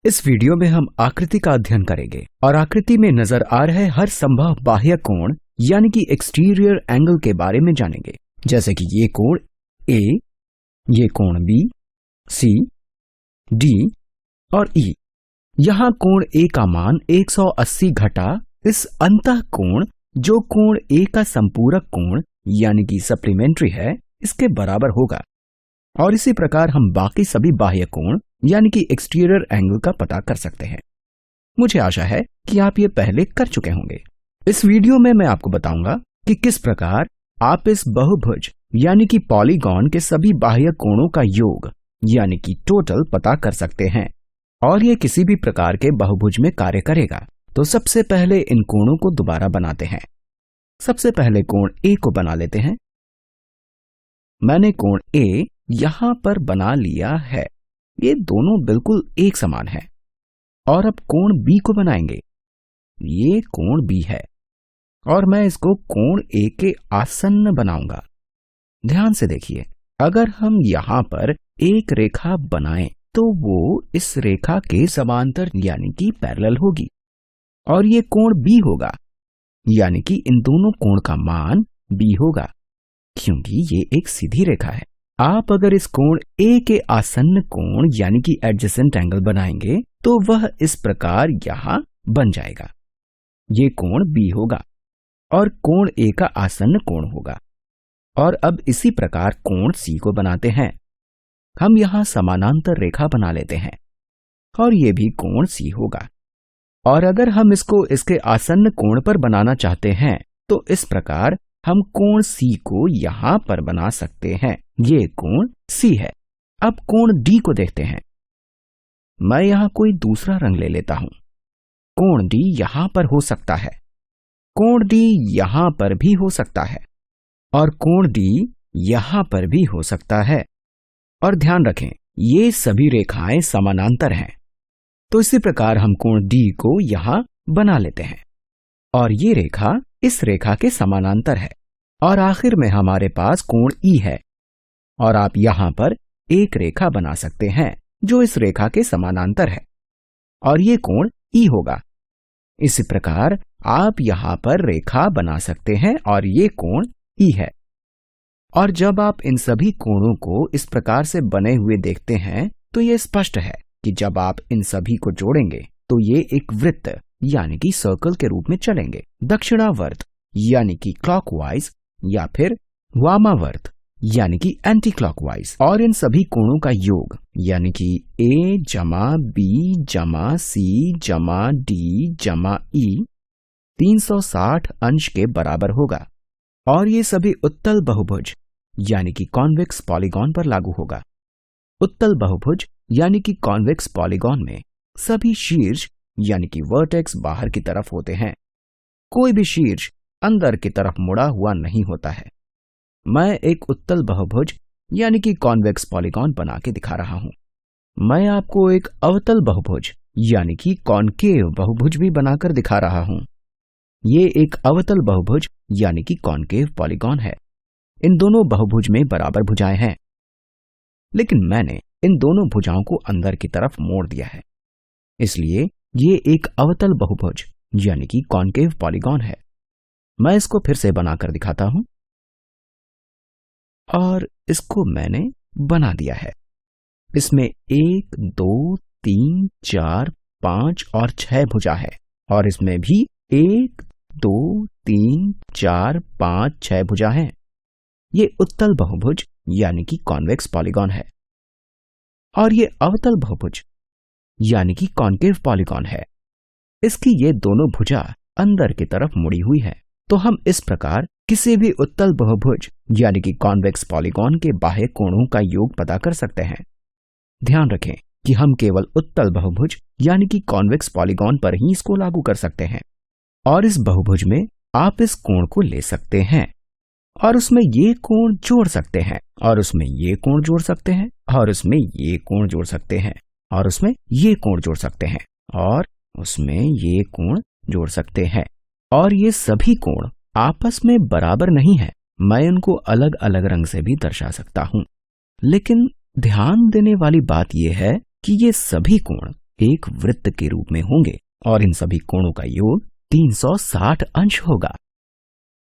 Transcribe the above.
इस वीडियो में हम आकृति का अध्ययन करेंगे और आकृति में नजर आ रहे हर संभव बाह्य कोण यानी कि एक्सटीरियर एंगल के बारे में जानेंगे, जैसे कि ये कोण ए, ये कोण बी, सी, डी और ई। यहाँ कोण ए का मान 180 घटा इस अंतः कोण जो कोण ए का संपूरक कोण यानी कि सप्लीमेंट्री है, इसके बराबर होगा। और इसी प्रकार हम बाकी सभी बाह्य कोण यानी कि एक्सटीरियर एंगल का पता कर सकते हैं। मुझे आशा है कि आप ये पहले कर चुके होंगे। इस वीडियो में मैं आपको बताऊंगा कि किस प्रकार आप इस बहुभुज यानी कि पॉलीगॉन के सभी बाह्य कोणों का योग यानी कि टोटल पता कर सकते हैं और ये किसी भी प्रकार के बहुभुज में कार्य करेगा। तो सबसे पहले इन कोणों को दोबारा बनाते हैं। सबसे पहले कोण ए को बना लेते हैं। मैंने कोण ए यहां पर बना लिया है। ये दोनों बिल्कुल एक समान है। और अब कोण बी को बनाएंगे। ये कोण बी है और मैं इसको कोण ए के आसन्न बनाऊंगा। ध्यान से देखिए, अगर हम यहां पर एक रेखा बनाएं तो वो इस रेखा के समांतर यानी कि पैरेलल होगी और ये कोण बी होगा, यानी कि इन दोनों कोण का मान बी होगा क्योंकि ये एक सीधी रेखा है। आप अगर इस कोण ए के आसन्न कोण यानी कि एडजेसेंट एंगल बनाएंगे तो वह इस प्रकार यहां बन जाएगा। ये कोण बी होगा और कोण ए का आसन्न कोण होगा। और अब इसी प्रकार कोण सी को बनाते हैं। हम यहां समानांतर रेखा बना लेते हैं और ये भी कोण सी होगा। और अगर हम इसको इसके आसन्न कोण पर बनाना चाहते हैं तो इस प्रकार हम कोण सी को यहां पर बना सकते हैं। ये कोण सी है। अब कोण डी को देखते हैं। मैं यहां कोई दूसरा रंग ले लेता हूं। कोण डी यहां पर हो सकता है, कोण डी यहां पर भी हो सकता है और कोण डी यहां पर भी हो सकता है। और ध्यान रखें, ये सभी रेखाएं समानांतर हैं। तो इसी प्रकार हम कोण डी को यहां बना लेते हैं और ये रेखा इस रेखा के समानांतर है। और आखिर में हमारे पास कोण ई है और आप यहां पर एक रेखा बना सकते हैं जो इस रेखा के समानांतर है और ये कोण ई होगा। इसी प्रकार आप यहां पर रेखा बना सकते हैं और ये कोण ई है। और जब आप इन सभी कोणों को इस प्रकार से बने हुए देखते हैं तो ये स्पष्ट है कि जब आप इन सभी को जोड़ेंगे तो ये एक वृत्त यानी कि सर्कल के रूप में चलेंगे। दक्षिणावर्त यानी कि क्लॉकवाइज या फिर वामावर्त यानी कि एंटी क्लॉकवाइज। और इन सभी कोणों का योग यानी कि ए जमा बी जमा सी जमा डी जमा ई 360 अंश के बराबर होगा। और ये सभी उत्तल बहुभुज यानी कि कॉन्वेक्स पॉलीगॉन पर लागू होगा। उत्तल बहुभुज यानी कि कॉन्वेक्स पॉलीगॉन में सभी शीर्ष यानी कि वर्टेक्स बाहर की तरफ होते हैं। कोई भी शीर्ष अंदर की तरफ मुड़ा हुआ नहीं होता है। मैं एक उत्तल बहुभुज यानी कि कॉन्वेक्स पॉलीगॉन बना के दिखा रहा हूं। मैं आपको एक अवतल बहुभुज यानी कि कॉनकेव बहुभुज भी बनाकर दिखा रहा हूं। ये एक अवतल बहुभुज यानी कि कॉनकेव पॉलीगॉन है। इन दोनों बहुभुज में बराबर भुजाएं हैं, लेकिन मैंने इन दोनों भुजाओं को अंदर की तरफ मोड़ दिया है, इसलिए ये एक अवतल बहुभुज यानी कि कॉनकेव पॉलीगॉन है। मैं इसको फिर से बनाकर दिखाता हूं और इसको मैंने बना दिया है। इसमें 1 2 3 4 5 और 6 भुजा है और इसमें भी 1 2 3 4 5 6 भुजा है। ये उत्तल बहुभुज यानी कि कॉन्वेक्स पॉलीगॉन है और ये अवतल बहुभुज यानी कि कॉनकेव पॉलीगॉन है। इसकी ये दोनों भुजा अंदर की तरफ मुड़ी हुई है। तो हम इस प्रकार किसी भी उत्तल बहुभुज यानी कि कॉन्वेक्स पॉलीगॉन के बाह्य कोणों का योग पता कर सकते हैं। ध्यान रखें कि हम केवल उत्तल बहुभुज यानी कि कॉन्वेक्स पॉलीगॉन पर ही इसको लागू कर सकते हैं। और इस बहुभुज में आप इस कोण को ले सकते हैं और उसमें ये कोण जोड़ सकते हैं और उसमें ये कोण जोड़ सकते हैं और उसमें ये कोण जोड़ सकते हैं और उसमें ये कोण जोड़ सकते हैं और उसमें ये कोण जोड़ सकते हैं। और ये सभी कोण आपस में बराबर नहीं है। मैं उनको अलग अलग रंग से भी दर्शा सकता हूं, लेकिन ध्यान देने वाली बात यह है कि ये सभी कोण एक वृत्त के रूप में होंगे और इन सभी कोणों का योग 360 अंश होगा।